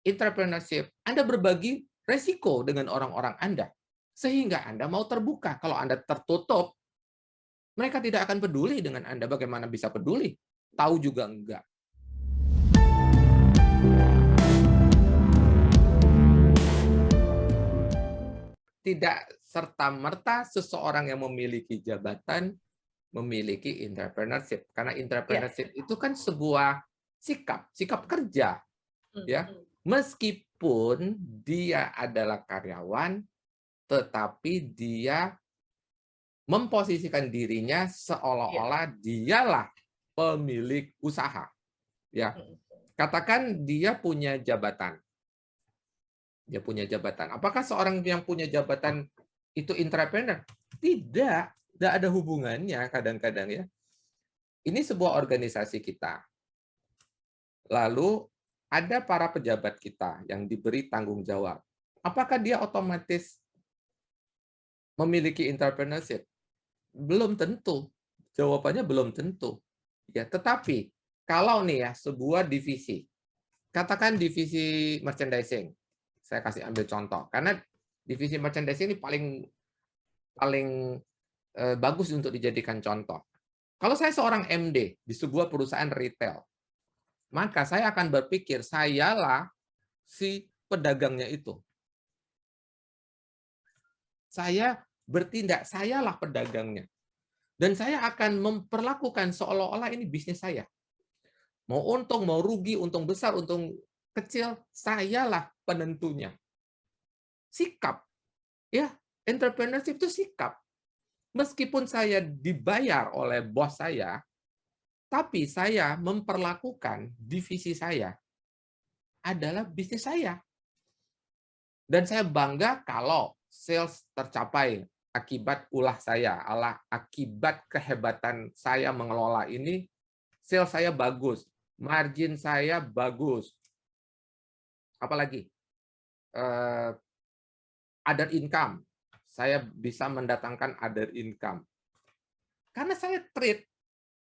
entrepreneurship, Anda berbagi resiko dengan orang-orang Anda. Sehingga Anda mau terbuka. Kalau Anda tertutup, mereka tidak akan peduli dengan Anda. Bagaimana bisa peduli? Tahu juga enggak. Tidak serta-merta seseorang yang memiliki jabatan memiliki entrepreneurship. Karena Ya. entrepreneurship itu kan sebuah sikap kerja, ya. Mhm. Meskipun dia adalah karyawan, tetapi dia memposisikan dirinya Iya. seolah-olah dialah pemilik usaha, ya. Mhm. Katakan dia punya jabatan. Dia punya jabatan. Apakah seorang yang punya jabatan itu entrepreneur? Tidak, tidak ada hubungannya kadang-kadang ya. Ini sebuah organisasi kita. Lalu ada para pejabat kita yang diberi tanggung jawab. Apakah dia otomatis memiliki entrepreneurship? Belum tentu. Jawabannya belum tentu. Ya, tetapi kalau nih ya sebuah divisi, katakan divisi merchandising. Saya kasih ambil contoh karena divisi merchandising ini paling paling bagus untuk dijadikan contoh. Kalau saya seorang MD di sebuah perusahaan retail, maka saya akan berpikir sayalah si pedagangnya itu. Saya bertindak, sayalah pedagangnya. Dan saya akan memperlakukan seolah-olah ini bisnis saya. Mau untung, mau rugi, untung besar, untung kecil, sayalah penentunya. Sikap. Ya, entrepreneurship itu sikap. Meskipun saya dibayar oleh bos saya, tapi saya memperlakukan divisi saya adalah bisnis saya. Dan saya bangga kalau sales tercapai akibat ulah saya, akibat kehebatan saya mengelola ini, sales saya bagus, margin saya bagus. Apalagi other income, saya bisa mendatangkan other income. Karena saya treat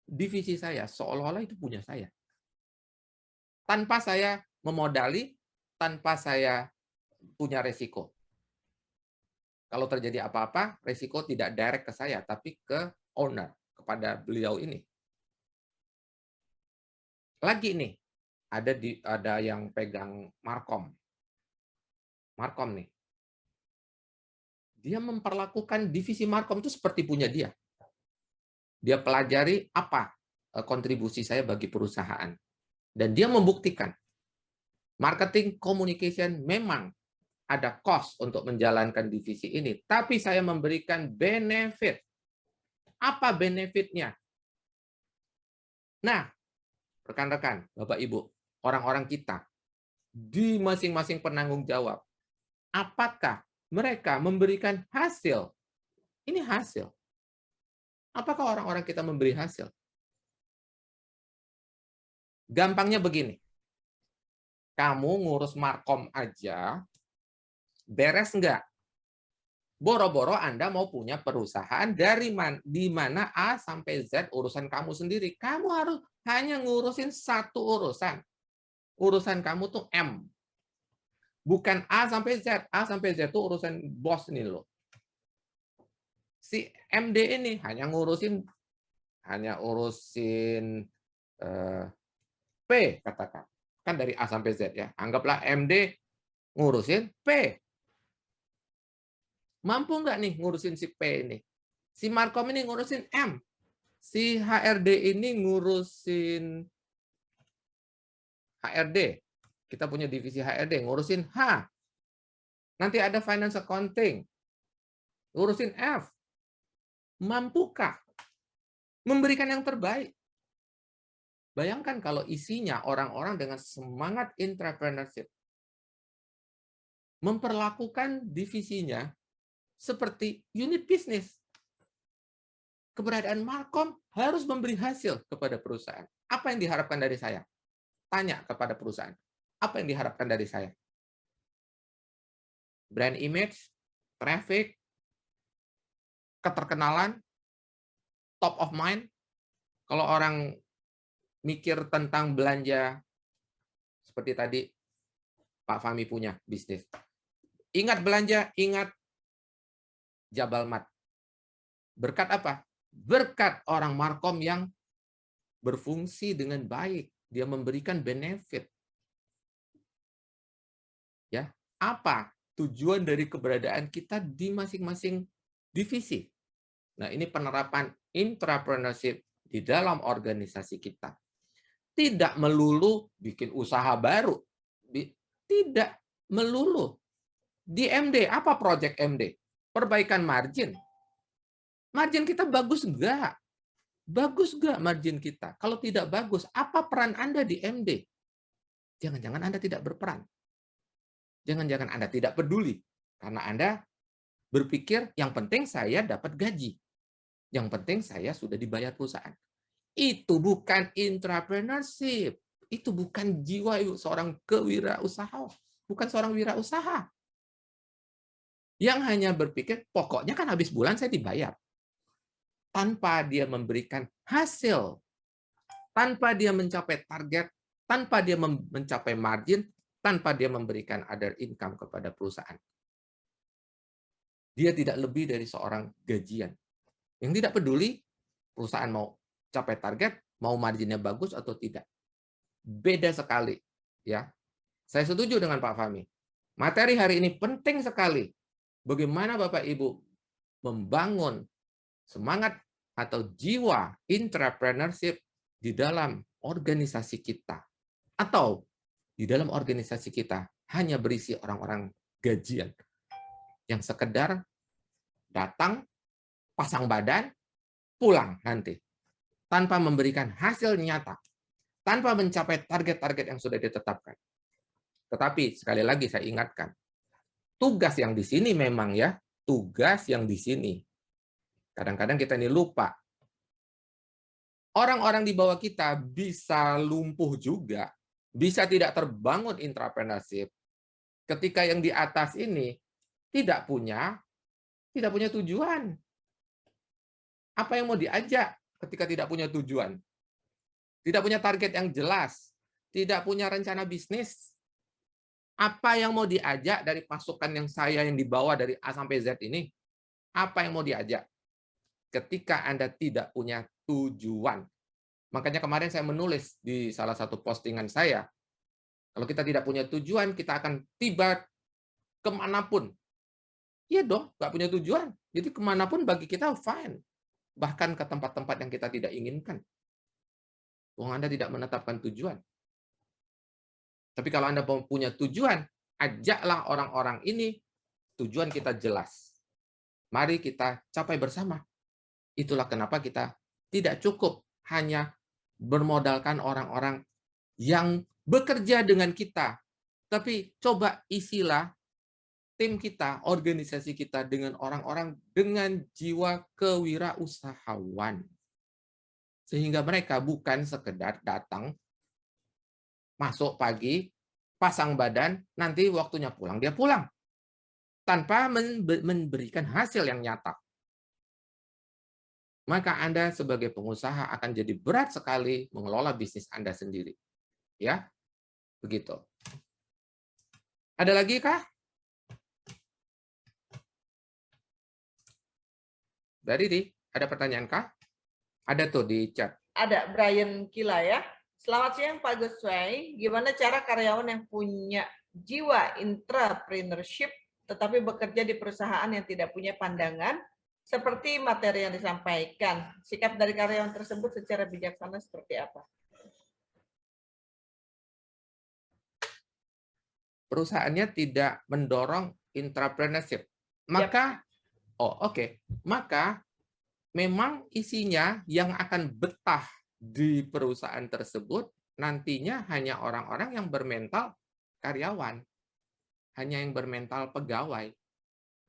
divisi saya seolah-olah itu punya saya. Tanpa saya memodali, tanpa saya punya resiko. Kalau terjadi apa-apa, resiko tidak direct ke saya, tapi ke owner, kepada beliau ini. Lagi nih, ada yang pegang Markom. Markom nih. Dia memperlakukan divisi Markom itu seperti punya dia. Dia pelajari apa kontribusi saya bagi perusahaan. Dan dia membuktikan marketing communication memang ada cost untuk menjalankan divisi ini, tapi saya memberikan benefit. Apa benefitnya? Nah, rekan-rekan, Bapak Ibu, orang-orang kita di masing-masing penanggung jawab, apakah mereka memberikan hasil? Ini hasil. Apakah orang-orang kita memberi hasil? Gampangnya begini, kamu ngurus Markom aja, beres nggak? Boro-boro Anda mau punya perusahaan di mana A sampai Z urusan kamu sendiri. Kamu harus hanya ngurusin satu urusan. Urusan kamu tuh M. Bukan A sampai Z. A sampai Z itu urusan bos ini loh. Si MD ini hanya ngurusin P katakan. Kan dari A sampai Z ya. Anggaplah MD ngurusin P. Mampu nggak nih ngurusin si P ini? Si Markom ini ngurusin M. Si HRD ini ngurusin HRD. Kita punya divisi HRD, ngurusin H. Nanti ada finance accounting, ngurusin F. Mampukah memberikan yang terbaik? Bayangkan kalau isinya orang-orang dengan semangat entrepreneurship. Memperlakukan divisinya seperti unit bisnis. Keberadaan Markom harus memberi hasil kepada perusahaan. Apa yang diharapkan dari saya? Tanya kepada perusahaan. Apa yang diharapkan dari saya? Brand image, traffic, keterkenalan, top of mind. Kalau orang mikir tentang belanja seperti tadi, Pak Fahmi punya bisnis. Ingat belanja, ingat Jabal Mat. Berkat apa? Berkat orang Markom yang berfungsi dengan baik. Dia memberikan benefit. Ya, apa tujuan dari keberadaan kita di masing-masing divisi? Nah, ini penerapan intrapreneurship di dalam organisasi kita. Tidak melulu bikin usaha baru. Tidak melulu. Di MD, apa project MD? Perbaikan margin. Margin kita bagus enggak? Bagus enggak margin kita? Kalau tidak bagus, apa peran Anda di MD? Jangan-jangan Anda tidak berperan. Jangan-jangan Anda tidak peduli. Karena Anda berpikir, yang penting saya dapat gaji. Yang penting saya sudah dibayar perusahaan. Itu bukan intrapreneurship. Itu bukan jiwa seorang kewirausaha. Bukan seorang wirausaha. Yang hanya berpikir, pokoknya kan habis bulan saya dibayar. Tanpa dia memberikan hasil. Tanpa dia mencapai target. Tanpa dia mencapai margin. Tanpa dia memberikan other income kepada perusahaan. Dia tidak lebih dari seorang gajian. Yang tidak peduli, perusahaan mau capai target, mau marginnya bagus atau tidak. Beda sekali. Ya, saya setuju dengan Pak Fahmi. Materi hari ini penting sekali. Bagaimana Bapak Ibu membangun semangat atau jiwa intrapreneurship di dalam organisasi kita. Atau di dalam organisasi kita hanya berisi orang-orang gajian yang sekedar datang, pasang badan, pulang nanti. Tanpa memberikan hasil nyata. Tanpa mencapai target-target yang sudah ditetapkan. Tetapi sekali lagi saya ingatkan, tugas yang di sini memang ya, tugas yang di sini. Kadang-kadang kita ini lupa. Orang-orang di bawah kita bisa lumpuh juga, bisa tidak terbangun intrapreneurship. Ketika yang di atas ini tidak punya tujuan. Apa yang mau diajak ketika tidak punya tujuan? Tidak punya target yang jelas, tidak punya rencana bisnis. Apa yang mau diajak dari pasukan yang saya yang dibawa dari A sampai Z ini? Apa yang mau diajak? Ketika Anda tidak punya tujuan. Makanya kemarin saya menulis di salah satu postingan saya, kalau kita tidak punya tujuan, kita akan tiba kemanapun. Iya dong, nggak punya tujuan. Jadi kemanapun bagi kita fine. Bahkan ke tempat-tempat yang kita tidak inginkan. Wong Anda tidak menetapkan tujuan. Tapi kalau Anda punya tujuan, ajaklah orang-orang ini, tujuan kita jelas. Mari kita capai bersama. Itulah kenapa kita tidak cukup hanya bermodalkan orang-orang yang bekerja dengan kita. Tapi coba isilah tim kita, organisasi kita dengan orang-orang dengan jiwa kewirausahawan. Sehingga mereka bukan sekedar datang, masuk pagi, pasang badan, nanti waktunya pulang, dia pulang. Tanpa memberikan hasil yang nyata. Maka Anda sebagai pengusaha akan jadi berat sekali mengelola bisnis Anda sendiri. Ya, begitu. Ada lagi kah? Dari ada pertanyaan kah? Ada tuh di chat. Ada Brian Kila ya. Selamat siang Pak Guswai. Gimana cara karyawan yang punya jiwa intrapreneurship tetapi bekerja di perusahaan yang tidak punya pandangan seperti materi yang disampaikan? Sikap dari karyawan tersebut secara bijaksana seperti apa? Perusahaannya tidak mendorong intrapreneurship. Maka, Maka memang isinya yang akan betah di perusahaan tersebut nantinya hanya orang-orang yang bermental karyawan. Hanya yang bermental pegawai.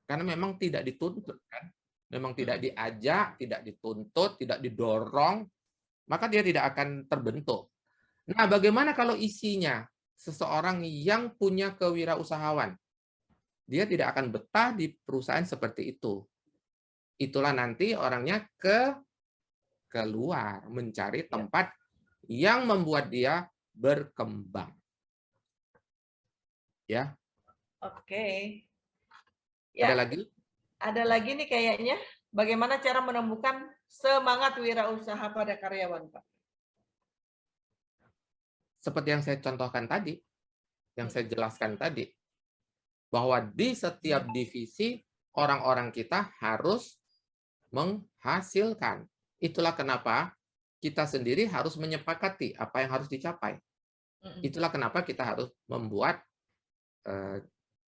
Karena memang tidak dituntut kan. Memang tidak diajak, tidak dituntut, tidak didorong, maka dia tidak akan terbentuk. Nah, bagaimana kalau isinya seseorang yang punya kewirausahawan? Dia tidak akan betah di perusahaan seperti itu. Itulah nanti orangnya keluar, mencari tempat yang membuat dia berkembang. Ya, Oke. ada Ya, lagi? ada lagi nih kayaknya. Bagaimana cara menemukan semangat wirausaha pada karyawan, Pak? Seperti yang saya contohkan tadi, yang saya jelaskan tadi, bahwa di setiap divisi orang-orang kita harus menghasilkan. Itulah kenapa kita sendiri harus menyepakati apa yang harus dicapai. Itulah kenapa kita harus membuat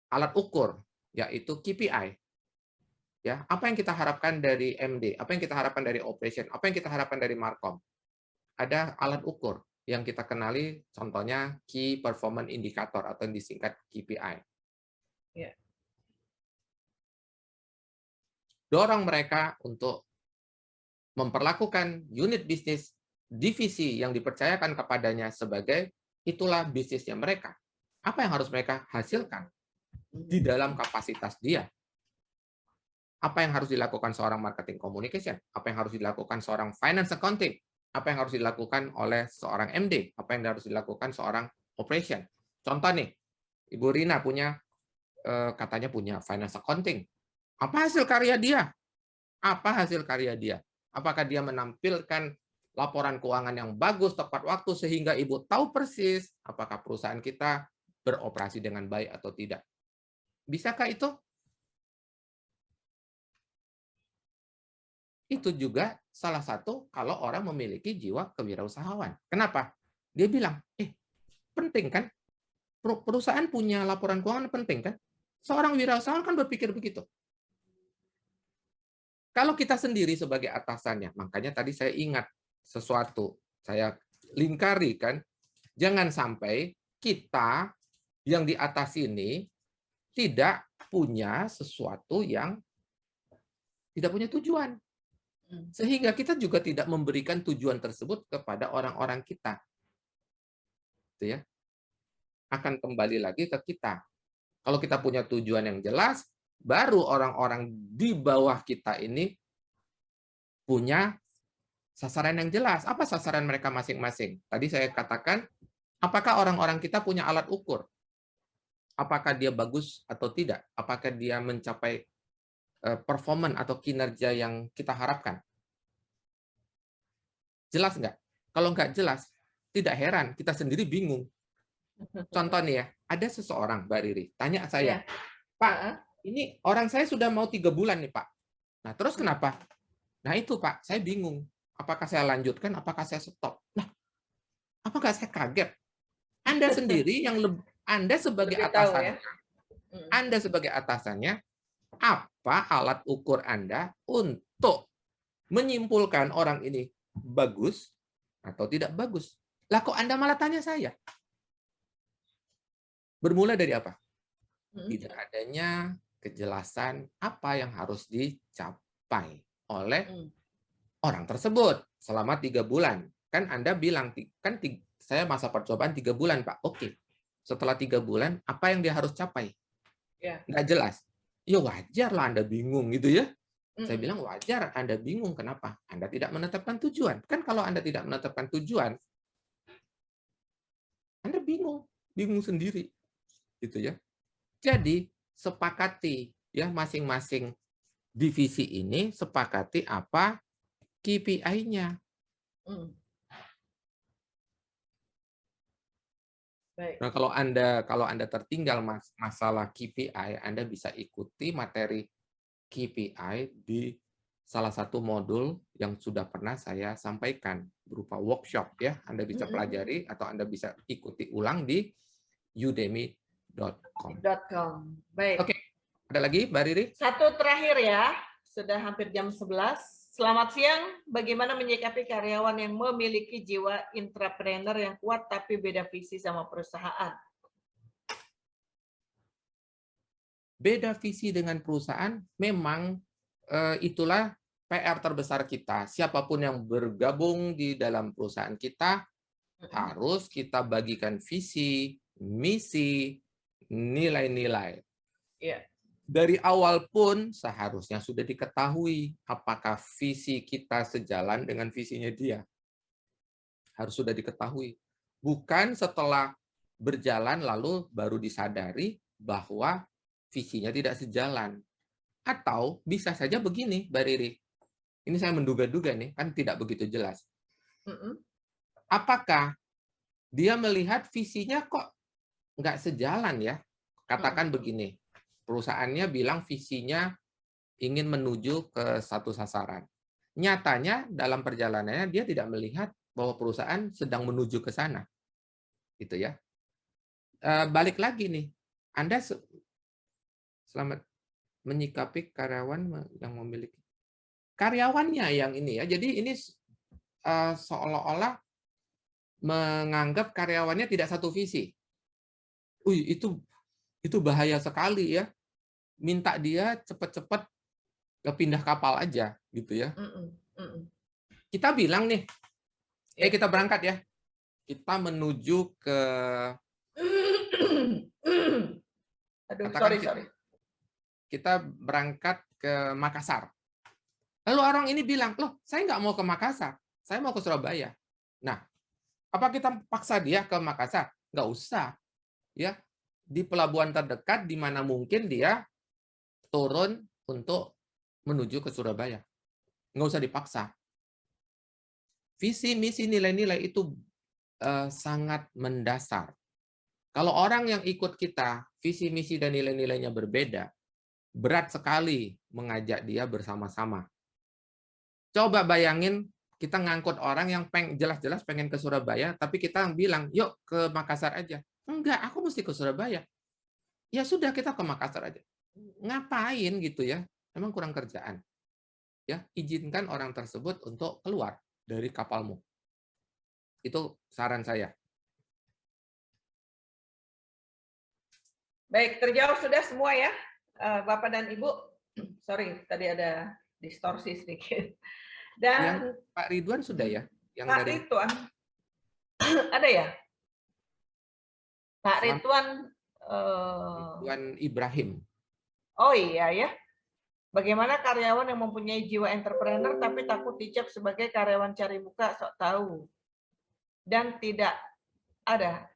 alat ukur, yaitu KPI. Ya, apa yang kita harapkan dari MD, apa yang kita harapkan dari operation, apa yang kita harapkan dari Markom. Ada alat ukur yang kita kenali, contohnya Key Performance Indicator atau yang disingkat KPI. Ya. Dorong mereka untuk memperlakukan unit bisnis divisi yang dipercayakan kepadanya sebagai itulah bisnisnya mereka. Apa yang harus mereka hasilkan di dalam kapasitas dia? Apa yang harus dilakukan seorang marketing communication? Apa yang harus dilakukan seorang finance accounting? Apa yang harus dilakukan oleh seorang MD? Apa yang harus dilakukan seorang operation? Contoh nih, Ibu Rina punya katanya punya finance accounting. Apa hasil karya dia? Apa hasil karya dia? Apakah dia menampilkan laporan keuangan yang bagus tepat waktu sehingga Ibu tahu persis apakah perusahaan kita beroperasi dengan baik atau tidak? Bisakah itu? Itu juga salah satu kalau orang memiliki jiwa kewirausahawan. Kenapa? Dia bilang, penting kan? Perusahaan punya laporan keuangan penting kan? Seorang wirausahawan kan berpikir begitu. Kalau kita sendiri sebagai atasannya, makanya tadi saya ingat sesuatu, saya lingkari kan, jangan sampai kita yang di atas ini tidak punya sesuatu yang tidak punya tujuan. Sehingga kita juga tidak memberikan tujuan tersebut kepada orang-orang kita. Itu ya. Akan kembali lagi ke kita. Kalau kita punya tujuan yang jelas, baru orang-orang di bawah kita ini punya sasaran yang jelas. Apa sasaran mereka masing-masing? Tadi saya katakan, apakah orang-orang kita punya alat ukur? Apakah dia bagus atau tidak? Apakah dia mencapai performan atau kinerja yang kita harapkan? Jelas nggak? Kalau nggak jelas, tidak heran kita sendiri bingung. Contoh nih ya, ada seseorang, Mbak Riri, tanya saya, Pak, ini orang saya sudah mau 3 bulan nih Pak. Nah terus kenapa? Nah itu Pak, saya bingung. Apakah saya lanjutkan, apakah saya stop? Nah, apakah saya kaget? Anda sendiri yang Anda sebagai atasan, Anda sebagai atasannya, apa alat ukur Anda untuk menyimpulkan orang ini bagus atau tidak bagus? Lah kok Anda malah tanya saya? Bermula dari apa? Tidak adanya kejelasan apa yang harus dicapai oleh orang tersebut selama 3 bulan. Kan Anda bilang, kan saya masa percobaan 3 bulan, Pak. Oke. Setelah 3 bulan, apa yang dia harus capai? Nggak jelas. Ya wajar lah Anda bingung gitu ya. Saya bilang wajar Anda bingung. Kenapa? Anda tidak menetapkan tujuan. Kan kalau Anda tidak menetapkan tujuan, Anda bingung. Bingung sendiri. Gitu ya. Jadi, sepakati ya masing-masing divisi ini sepakati apa KPI-nya. Nah, kalau Anda tertinggal masalah KPI, Anda bisa ikuti materi KPI di salah satu modul yang sudah pernah saya sampaikan berupa workshop ya. Anda bisa pelajari atau Anda bisa ikuti ulang di udemy.com. Baik. Oke. Ada lagi, Mbak Riri? Satu terakhir ya. Sudah hampir jam 11. Selamat siang. Bagaimana menyikapi karyawan yang memiliki jiwa intrapreneur yang kuat tapi beda visi sama perusahaan? Beda visi dengan perusahaan memang itulah PR terbesar kita. Siapapun yang bergabung di dalam perusahaan kita harus kita bagikan visi, misi, nilai-nilai. Dari awal pun seharusnya sudah diketahui apakah visi kita sejalan dengan visinya dia. Harus sudah diketahui. Bukan setelah berjalan lalu baru disadari bahwa visinya tidak sejalan. Atau bisa saja begini, Mbak Riri. Ini saya menduga-duga nih, kan tidak begitu jelas. Apakah dia melihat visinya kok nggak sejalan ya? Katakan begini, perusahaannya bilang visinya ingin menuju ke satu sasaran. Nyatanya dalam perjalanannya dia tidak melihat bahwa perusahaan sedang menuju ke sana. Gitu ya. Balik lagi nih, Anda selamat menyikapi karyawan yang memiliki karyawannya yang ini ya. Jadi ini seolah-olah menganggap karyawannya tidak satu visi. Itu bahaya sekali ya. Minta dia cepat-cepat pindah kapal aja gitu ya. Kita bilang nih, kita berangkat ya. Kita menuju ke sorry. Kita berangkat ke Makassar. Lalu orang ini bilang, loh saya nggak mau ke Makassar, saya mau ke Surabaya. Nah, apa kita paksa dia ke Makassar? Nggak usah. Ya, di pelabuhan terdekat di mana mungkin dia turun untuk menuju ke Surabaya. Nggak usah dipaksa. Visi, misi, nilai-nilai itu sangat mendasar. Kalau orang yang ikut kita, visi, misi, dan nilai-nilainya berbeda, berat sekali mengajak dia bersama-sama. Coba bayangin kita ngangkut orang yang jelas-jelas pengen ke Surabaya, tapi kita bilang, yuk ke Makassar aja. Enggak, aku mesti ke Surabaya. Ya sudah, kita ke Makassar aja. Ngapain gitu ya? Emang kurang kerjaan. Ya, izinkan orang tersebut untuk keluar dari kapalmu. Itu saran saya. Baik, terjawab sudah semua ya, Bapak dan Ibu. Sorry, tadi ada distorsi sedikit. Dan yang Pak Ridwan sudah ya? Yang Pak dari Ridwan ada ya? Pak Ridwan Ibrahim. Oh iya ya. Bagaimana karyawan yang mempunyai jiwa entrepreneur tapi takut dicap sebagai karyawan cari muka sok tahu dan tidak ada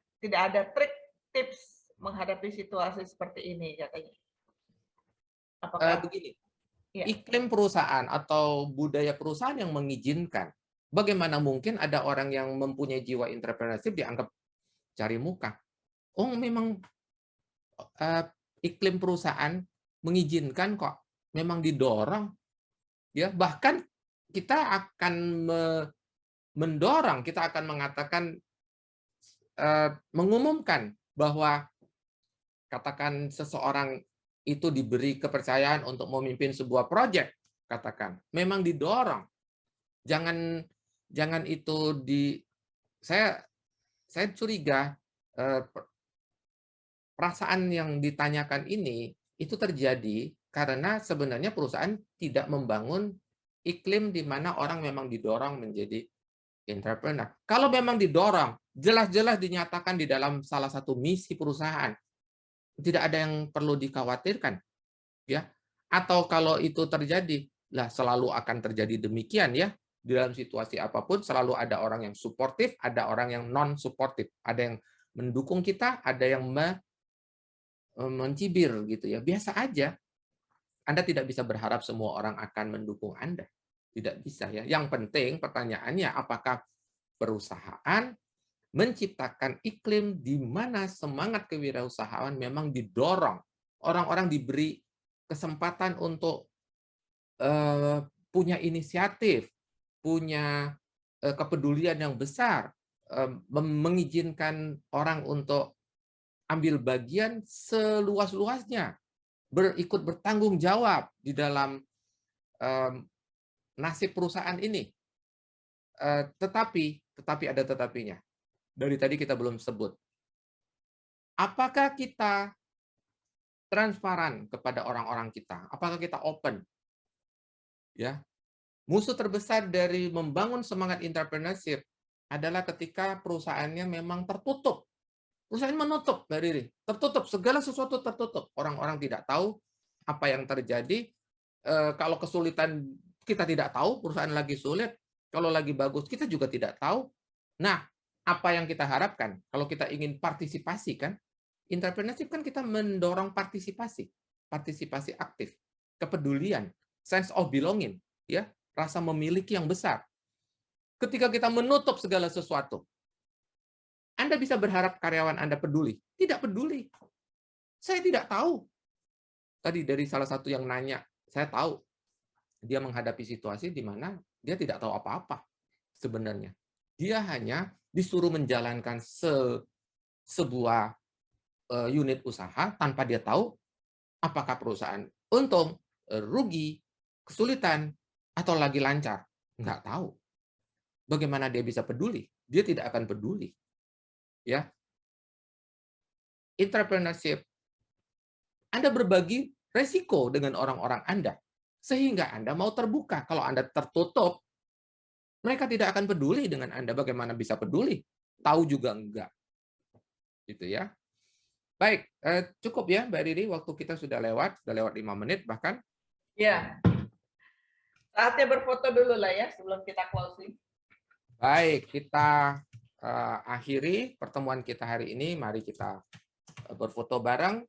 trik tips menghadapi situasi seperti ini katanya. Apakah begini? Ya. Iklim perusahaan atau budaya perusahaan yang mengizinkan. Bagaimana mungkin ada orang yang mempunyai jiwa entrepreneurship dianggap cari muka? Oh, memang iklim perusahaan mengizinkan kok. Memang didorong. Ya, bahkan kita akan mendorong, kita akan mengatakan mengumumkan bahwa katakan seseorang itu diberi kepercayaan untuk memimpin sebuah proyek, katakan, memang didorong. Jangan itu saya curiga perasaan yang ditanyakan ini itu terjadi karena sebenarnya perusahaan tidak membangun iklim di mana orang memang didorong menjadi entrepreneur. Kalau memang didorong, jelas-jelas dinyatakan di dalam salah satu misi perusahaan, tidak ada yang perlu dikhawatirkan, ya. Atau kalau itu terjadi, lah selalu akan terjadi demikian ya. Di dalam situasi apapun selalu ada orang yang suportif, ada orang yang non suportif, ada yang mendukung kita, ada yang mencibir gitu ya. Biasa aja. Anda tidak bisa berharap semua orang akan mendukung Anda. Tidak bisa ya. Yang penting pertanyaannya apakah perusahaan menciptakan iklim di mana semangat kewirausahaan memang didorong. Orang-orang diberi kesempatan untuk punya inisiatif, punya kepedulian yang besar, mengizinkan orang untuk ambil bagian seluas-luasnya, ikut bertanggung jawab di dalam nasib perusahaan ini. Tetapi ada tetapinya. Dari tadi kita belum sebut. Apakah kita transparan kepada orang-orang kita? Apakah kita open? Ya. Musuh terbesar dari membangun semangat entrepreneurship adalah ketika perusahaannya memang tertutup. Perusahaan menutup, Mbak Riri. Tertutup, segala sesuatu tertutup. Orang-orang tidak tahu apa yang terjadi. Kalau kesulitan kita tidak tahu, perusahaan lagi sulit. Kalau lagi bagus, kita juga tidak tahu. Nah, apa yang kita harapkan? Kalau kita ingin partisipasi kan, entrepreneurship kan kita mendorong partisipasi aktif, kepedulian, sense of belonging, ya, rasa memiliki yang besar. Ketika kita menutup segala sesuatu, Anda bisa berharap karyawan Anda peduli. Tidak peduli. Saya tidak tahu. Tadi dari salah satu yang nanya, saya tahu dia menghadapi situasi di mana dia tidak tahu apa-apa sebenarnya. Dia hanya disuruh menjalankan sebuah unit usaha tanpa dia tahu apakah perusahaan untung, rugi, kesulitan, atau lagi lancar. Nggak tahu. Bagaimana dia bisa peduli? Dia tidak akan peduli. Ya, entrepreneurship, Anda berbagi resiko dengan orang-orang Anda, sehingga Anda mau terbuka. Kalau Anda tertutup, mereka tidak akan peduli dengan Anda. Bagaimana bisa peduli? Tahu juga enggak. Gitu ya. Baik, cukup ya Mbak Riri, waktu kita sudah lewat 5 menit bahkan. Ya, saatnya berfoto dulu lah ya sebelum kita closing. Baik, kita akhiri pertemuan kita hari ini. Mari kita berfoto bareng.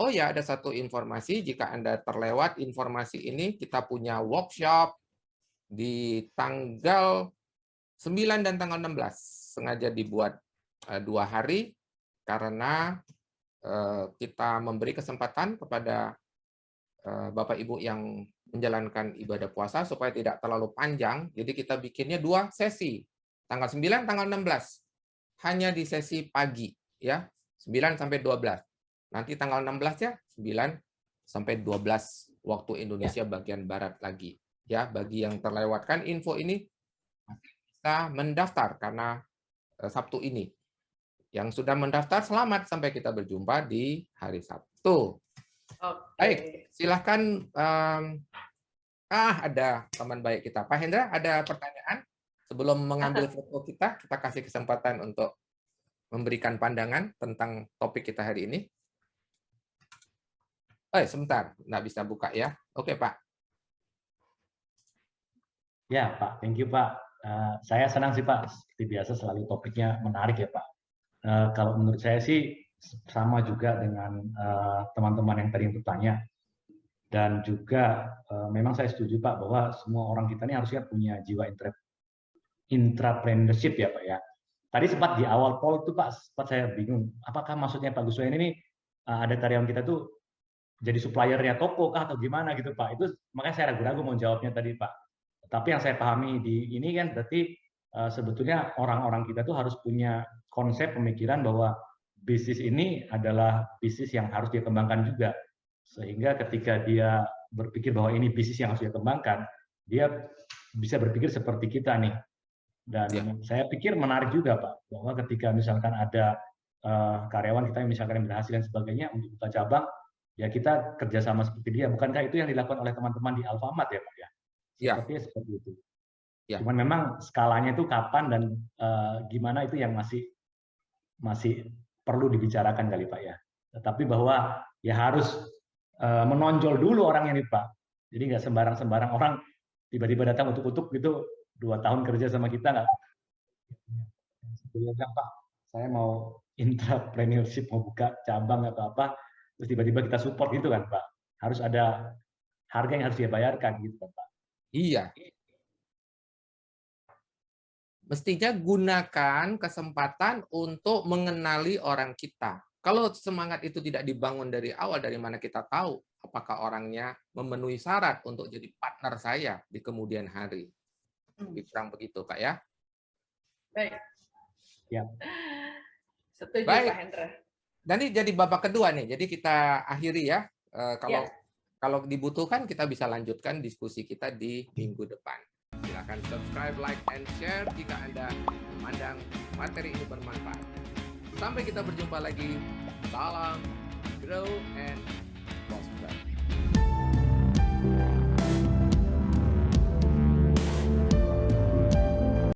Oh ya, ada satu informasi, jika Anda terlewat informasi ini, kita punya workshop di tanggal 9 dan tanggal 16. Sengaja dibuat 2 hari, karena kita memberi kesempatan kepada Bapak Ibu yang menjalankan ibadah puasa supaya tidak terlalu panjang. Jadi kita bikinnya 2 sesi. Tanggal 9, tanggal 16. Hanya di sesi pagi ya, 9 sampai 12. Nanti tanggal 16 ya, 9 sampai 12 waktu Indonesia bagian barat lagi. Ya, bagi yang terlewatkan info ini bisa mendaftar karena Sabtu ini. Yang sudah mendaftar selamat, sampai kita berjumpa di hari Sabtu. Baik, silahkan. Ada teman baik kita. Pak Hendra, ada pertanyaan? Sebelum mengambil foto kita kasih kesempatan untuk memberikan pandangan tentang topik kita hari ini. Sebentar, nggak bisa buka ya. Oke, Pak. Ya, Pak. Thank you, Pak. Saya senang sih, Pak. Seperti biasa selalu topiknya menarik ya, Pak. Kalau menurut saya sih sama juga dengan teman-teman yang tadi bertanya. Dan juga memang saya setuju, Pak, bahwa semua orang kita ini harusnya punya jiwa intrapreneurship ya, Pak ya. Tadi sempat di awal poll tuh, Pak, sempat saya bingung. Apakah maksudnya Pak Guswoyo ini ada karyawan kita tuh jadi suppliernya toko kah atau gimana gitu, Pak? Itu makanya saya ragu-ragu mau jawabnya tadi, Pak. Tapi yang saya pahami di ini kan berarti sebetulnya orang-orang kita tuh harus punya konsep pemikiran bahwa bisnis ini adalah bisnis yang harus dia kembangkan juga. Sehingga ketika dia berpikir bahwa ini bisnis yang harus dia kembangkan, dia bisa berpikir seperti kita nih. Dan saya pikir menarik juga, Pak, bahwa ketika misalkan ada karyawan kita yang misalkan yang berhasil dan sebagainya untuk buka cabang, ya kita kerjasama seperti dia. Bukankah itu yang dilakukan oleh teman-teman di Alfamart ya, Pak ya? Sepertinya seperti itu. Ya. Cuman memang skalanya itu kapan dan gimana itu yang masih perlu dibicarakan kali, Pak ya. Tetapi bahwa ya harus menonjol dulu orang ini, Pak. Jadi nggak sembarang orang tiba-tiba datang utuk-utuk gitu 2 tahun kerja sama kita nggak. Dia bilang, Pak, saya mau intrapreneurship, mau buka cabang atau apa, terus tiba-tiba kita support gitu kan, Pak. Harus ada harga yang harus dia bayarkan gitu kan, Pak. Iya. Mestinya gunakan kesempatan untuk mengenali orang kita. Kalau semangat itu tidak dibangun dari awal, dari mana kita tahu apakah orangnya memenuhi syarat untuk jadi partner saya di kemudian hari. Kurang begitu, Kak ya. Baik. Ya. Setuju, baik. Pak Hendra. Dan ini jadi babak kedua nih. Jadi kita akhiri ya. Kalau dibutuhkan kita bisa lanjutkan diskusi kita di minggu depan. Silakan subscribe, like, and share jika Anda memandang materi ini bermanfaat. Sampai kita berjumpa lagi. Salam, grow, and